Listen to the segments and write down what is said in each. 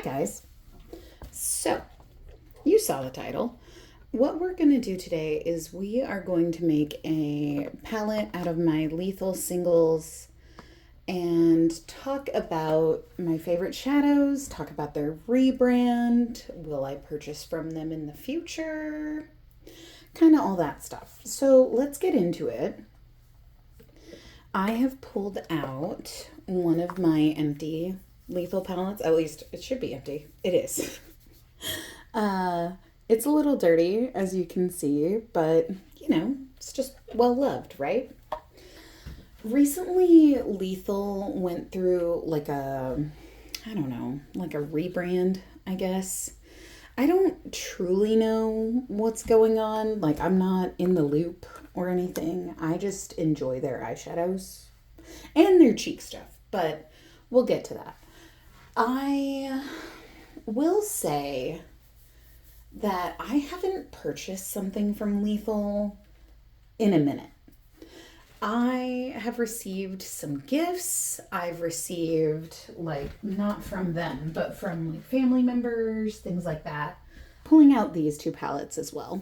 Hi guys. So, you saw the title. What we're going to do today is we are going to make a palette out of my lethal singles and talk about my favorite shadows, talk about their rebrand, will I purchase from them in the future, kind of all that stuff. So, let's get into it. I have pulled out one of my empty lethal palettes. At least it should be empty. It is. It's a little dirty, as you can see, but it's just well loved, right? Recently, Lethal went through like a rebrand, I guess. I don't truly know what's going on. Like, I'm not in the loop or anything. I just enjoy their eyeshadows and their cheek stuff, but we'll get to that. I will say that I haven't purchased something from Lethal in a minute. I have received some gifts. I've received, not from them, but from family members, things like that. Pulling out these two palettes as well,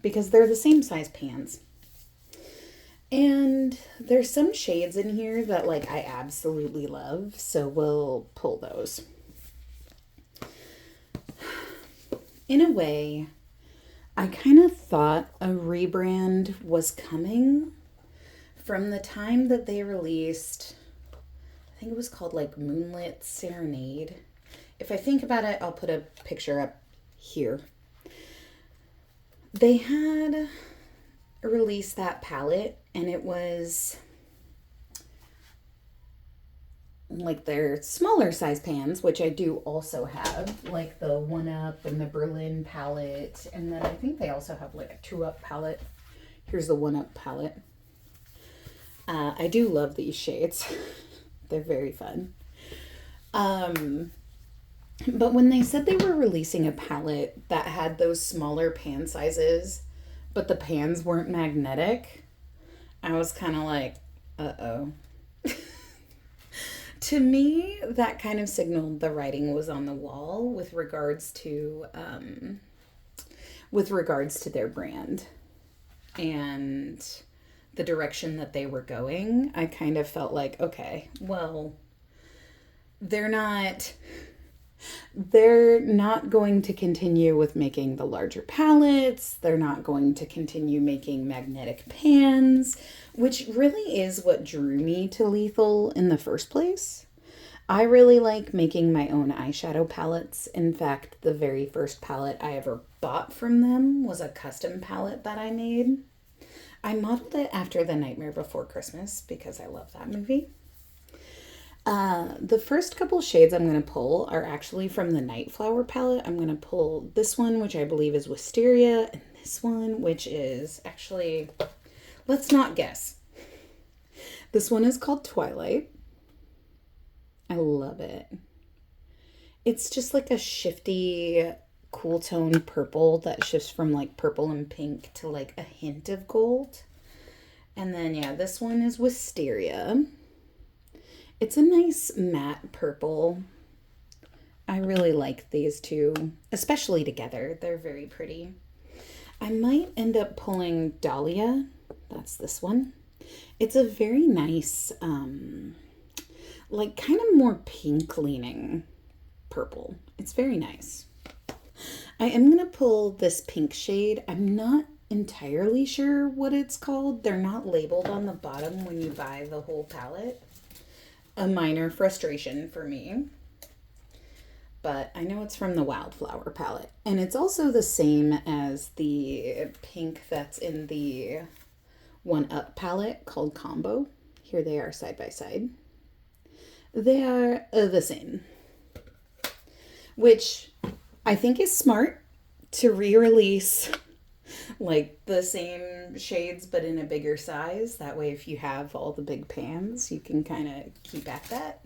because they're the same size pans. And there's some shades in here that, I absolutely love, so we'll pull those. In a way, I kind of thought a rebrand was coming from the time that they released, I think it was called Moonlit Serenade. If I think about it, I'll put a picture up here. They had released that palette, and it was their smaller size pans, which I do also have, like the 1-Up and the Berlin palette, and then I think they also have a 2-Up palette. Here's the 1-Up palette. I do love these shades. They're very fun. But when they said they were releasing a palette that had those smaller pan sizes, but the pans weren't magnetic, I was kind of like, uh-oh. To me, that kind of signaled the writing was on the wall with regards to their brand and the direction that they were going. I kind of felt like, okay, well, they're not going to continue with making the larger palettes. They're not going to continue making magnetic pans, which really is what drew me to Lethal in the first place. I really like making my own eyeshadow palettes. In fact, the very first palette I ever bought from them was a custom palette that I made. I modeled it after The Nightmare Before Christmas because I love that movie. The first couple shades I'm going to pull are actually from the Nightflower palette. I'm going to pull this one, which I believe is Wisteria, and this one, which is actually, let's not guess. This one is called Twilight. I love it. It's just like a shifty, cool tone purple that shifts from purple and pink to a hint of gold. And then, this one is Wisteria. It's a nice matte purple. I really like these two, especially together. They're very pretty. I might end up pulling Dahlia. That's this one. It's a very nice, kind of more pink leaning purple. It's very nice. I am going to pull this pink shade. I'm not entirely sure what it's called. They're not labeled on the bottom when you buy the whole palette. A minor frustration for me, but I know it's from the Wildflower palette, and it's also the same as the pink that's in the 1-Up palette called Combo. Here they are side by side. They are the same, which I think is smart to re-release the same shades but in a bigger size. That way, if you have all the big pans, you can kind of keep at that.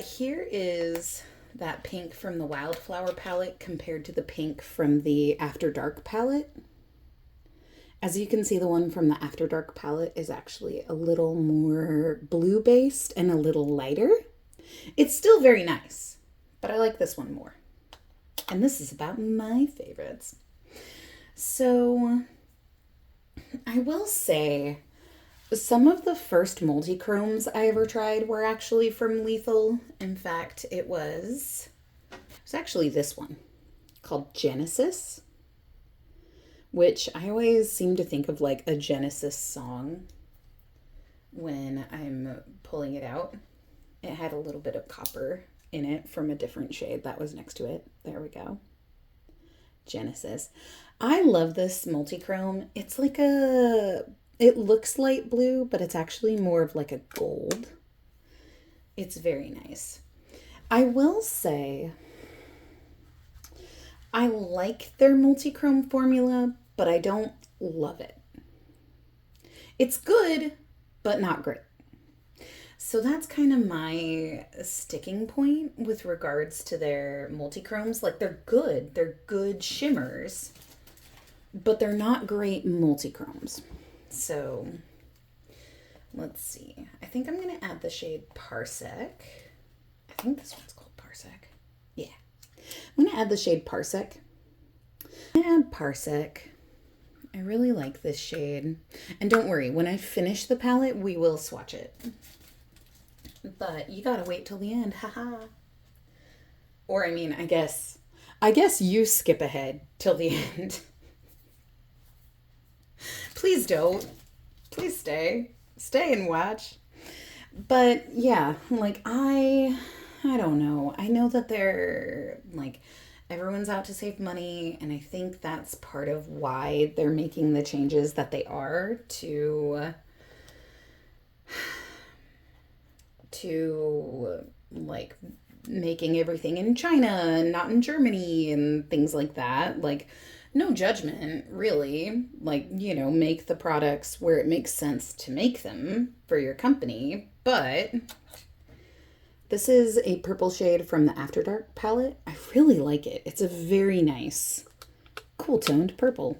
Here is that pink from the Wildflower palette compared to the pink from the After Dark palette. As you can see, the one from the After Dark palette is actually a little more blue based and a little lighter. It's still very nice. but I like this one more. And this is about my favorites. So I will say some of the first multi-chromes I ever tried were actually from Lethal. In fact, it was actually this one called Genesis, which I always seem to think of like a Genesis song when I'm pulling it out. It had a little bit of copper in it from a different shade that was next to it. There we go. Genesis. I love this multi-chrome. It's like it looks light blue, but it's actually more of like a gold. It's very nice. I will say I like their multi-chrome formula, but I don't love it. It's good, but not great. So that's kind of my sticking point with regards to their multi-chromes. Like they're good shimmers, but they're not great multi-chromes. So let's see. I think I'm going to add the shade Parsec. I think this one's called Parsec. Yeah. I'm going to add the shade Parsec. I'm going to add Parsec. I really like this shade. And don't worry, when I finish the palette, we will swatch it. But you gotta wait till the end, haha. Or I mean, I guess you skip ahead till the end. Please don't. Please stay. Stay and watch. But yeah, like I don't know. I know that they're like everyone's out to save money, and I think that's part of why they're making the changes that they are to like making everything in China and not in Germany and things like that. Like, no judgment, really. Like, you know, make the products where it makes sense to make them for your company. But this is a purple shade from the After Dark palette. I really like it. It's a very nice, cool toned purple.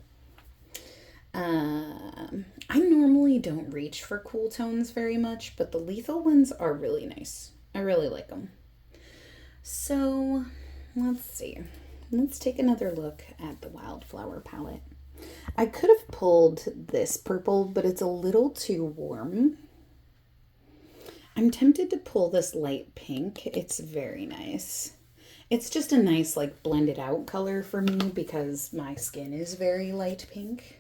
I normally don't reach for cool tones very much, but the Lethal ones are really nice. I really like them. So let's see. Let's take another look at the Wildflower palette. I could have pulled this purple, but it's a little too warm. I'm tempted to pull this light pink. It's very nice. It's just a nice like blended out color for me because my skin is very light pink.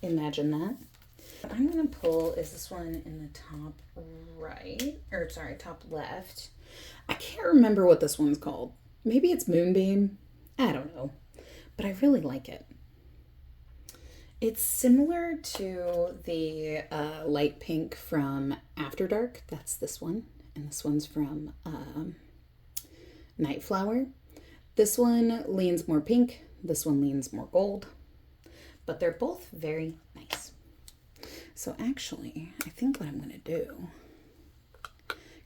Imagine that. What I'm going to pull is this one in the top right, or sorry, top left. I can't remember what this one's called. Maybe it's Moonbeam. I don't know. But I really like it. It's similar to the light pink from After Dark. That's this one. And this one's from Nightflower. This one leans more pink. This one leans more gold. But they're both very nice. So actually, I think what I'm going to do,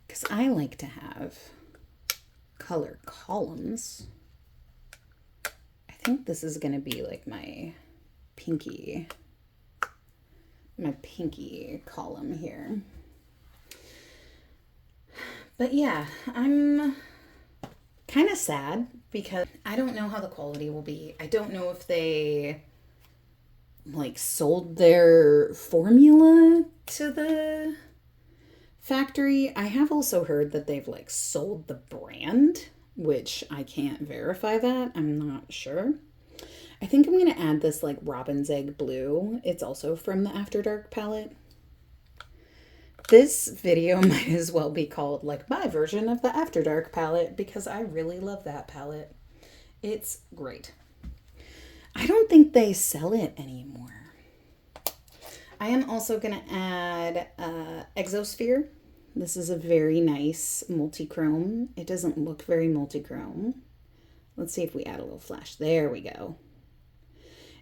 because I like to have color columns, I think this is going to be like my pinky column here. But yeah, I'm kind of sad because I don't know how the quality will be. I don't know if they like sold their formula to the factory. I have also heard that they've like sold the brand, which I can't verify that. I'm not sure. I think I'm going to add this like Robin's Egg Blue. It's also from the After Dark palette. This video might as well be called like my version of the After Dark palette because I really love that palette. It's great. I don't think they sell it anymore. I am also going to add Exosphere. This is a very nice multi-chrome. It doesn't look very multi-chrome. Let's see if we add a little flash. There we go.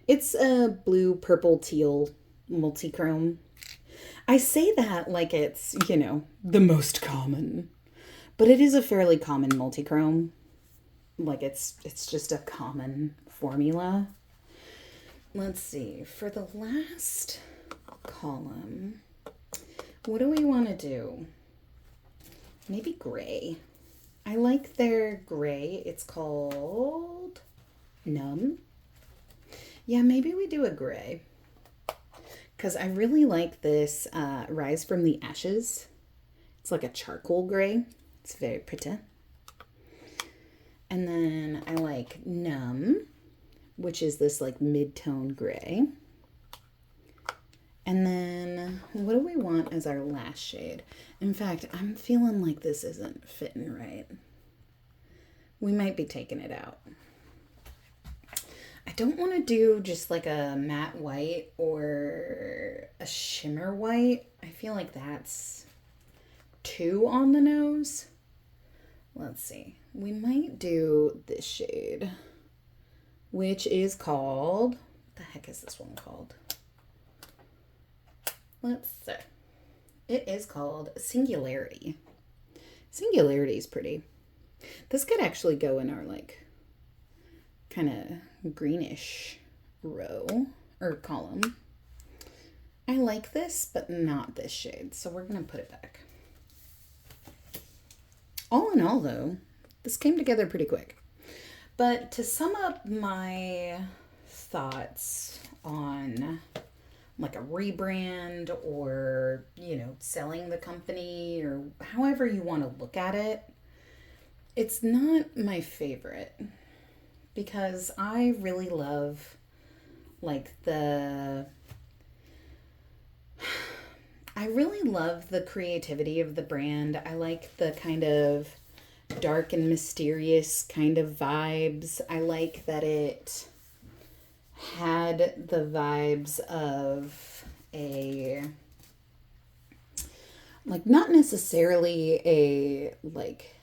It's a blue, purple, teal multi-chrome. I say that like it's, you know, the most common, but it is a fairly common multi-chrome. Like it's just a common formula. Let's see, for the last column, what do we want to do? Maybe gray. I like their gray. It's called Numb. Yeah, maybe we do a gray. Because I really like this Rise from the Ashes. It's like a charcoal gray. It's very pretty. And then I like Numb, which is this like mid-tone gray. And then what do we want as our last shade? In fact, I'm feeling like this isn't fitting right. We might be taking it out. I don't want to do just like a matte white or a shimmer white. I feel like that's too on the nose. Let's see. We might do this shade, which is called, what the heck is this one called? Let's see. It is called Singularity. Singularity is pretty. This could actually go in our like kind of greenish row or column. I like this, but not this shade, so we're going to put it back. All in all, though, this came together pretty quick. But to sum up my thoughts on like a rebrand or, you know, selling the company or however you want to look at it, it's not my favorite because I really love like I really love the creativity of the brand. I like the kind of dark and mysterious kind of vibes. I like that it had the vibes of a, like, not necessarily a, like,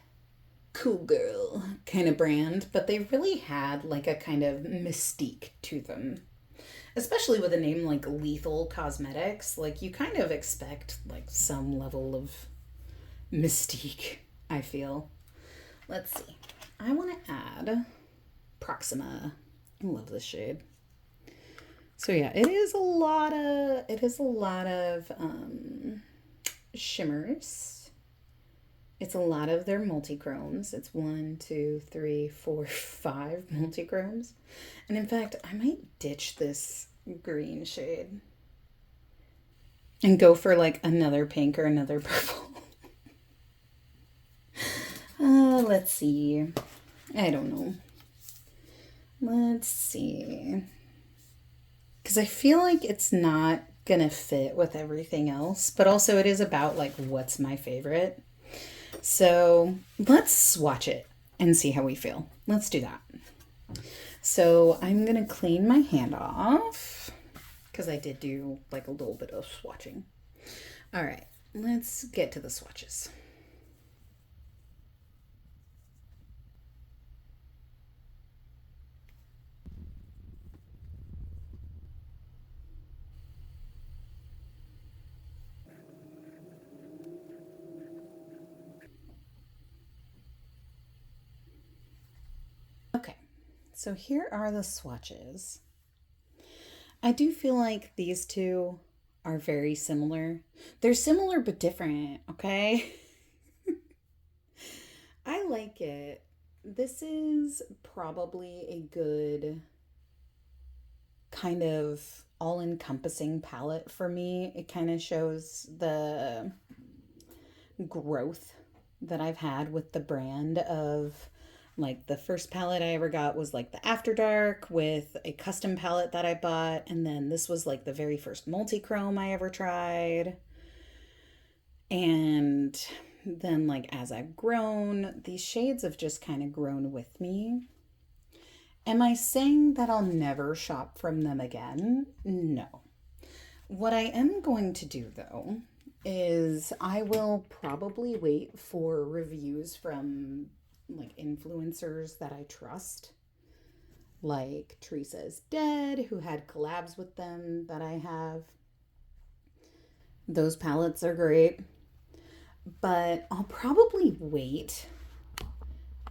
cool girl kind of brand, but they really had, like, a kind of mystique to them. Especially with a name like Lethal Cosmetics, like, you kind of expect, like, some level of mystique, I feel. Let's see. I want to add Proxima. I love this shade. So yeah, it is a lot of shimmers. It's a lot of their multi-chromes. It's 1, 2, 3, 4, 5 multi-chromes. And in fact, I might ditch this green shade and go for like another pink or another purple. Let's see. I don't know. Let's see. Because I feel like it's not gonna fit with everything else, but also it is about like what's my favorite. So let's swatch it and see how we feel. Let's do that. So I'm gonna clean my hand off because I did do like a little bit of swatching. All right, let's get to the swatches. Okay, so here are the swatches. I do feel like these two are very similar. They're similar but different, okay? I like it. This is probably a good kind of all-encompassing palette for me. It kind of shows the growth that I've had with the brand of like the first palette I ever got was like the After Dark with a custom palette that I bought. And then this was like the very first multi-chrome I ever tried. And then like as I've grown, these shades have just kind of grown with me. Am I saying that I'll never shop from them again? No. What I am going to do though is I will probably wait for reviews from like influencers that I trust, like Teresa's Dead, who had collabs with them that I have. Those palettes are great, but I'll probably wait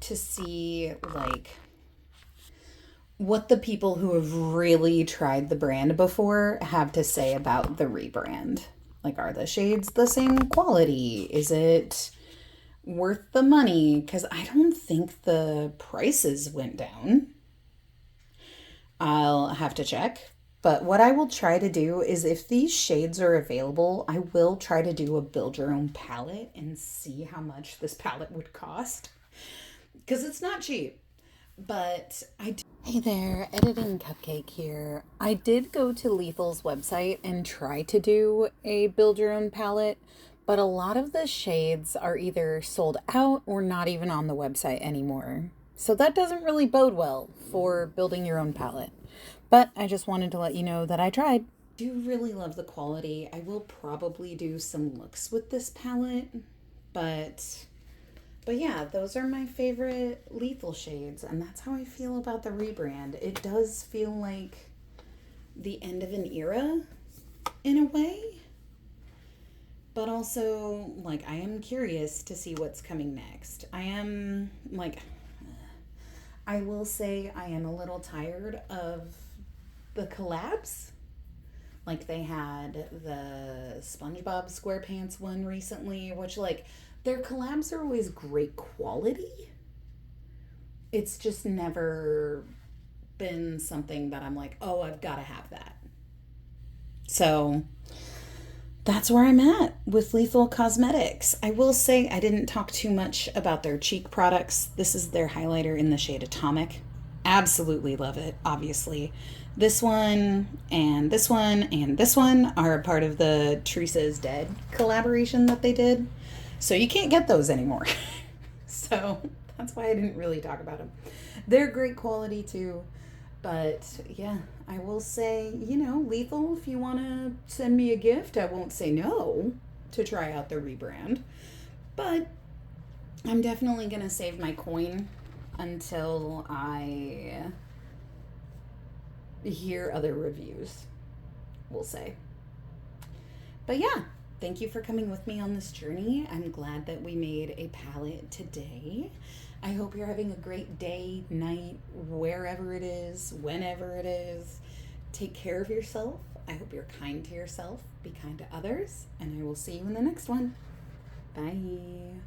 to see like what the people who have really tried the brand before have to say about the rebrand. Like, are the shades the same quality? Is it worth the money because I don't think the prices went down. I'll have to check. But what I will try to do is if these shades are available, I will try to do a build your own palette and see how much this palette would cost. Because it's not cheap. But Hey there, Editing Cupcake here. I did go to Lethal's website and try to do a build your own palette, but a lot of the shades are either sold out or not even on the website anymore. So that doesn't really bode well for building your own palette. But I just wanted to let you know that I tried. I do really love the quality. I will probably do some looks with this palette, but yeah, those are my favorite Lethal shades, and that's how I feel about the rebrand. It does feel like the end of an era in a way, but also like I am curious to see what's coming next. I will say I am a little tired of the collabs. Like they had the SpongeBob SquarePants one recently, which like their collabs are always great quality. It's just never been something that I'm like, oh, I've got to have that. So that's where I'm at with Lethal Cosmetics. I will say I didn't talk too much about their cheek products. This is their highlighter in the shade Atomic. Absolutely love it, obviously. This one and this one and this one are a part of the Teresa is Dead collaboration that they did. So you can't get those anymore. So that's why I didn't really talk about them. They're great quality too. But yeah, I will say, Lethal, if you want to send me a gift, I won't say no to try out the rebrand. But I'm definitely going to save my coin until I hear other reviews, we'll say. But yeah, thank you for coming with me on this journey. I'm glad that we made a palette today. I hope you're having a great day, night, wherever it is, whenever it is. Take care of yourself. I hope you're kind to yourself. Be kind to others. And I will see you in the next one. Bye.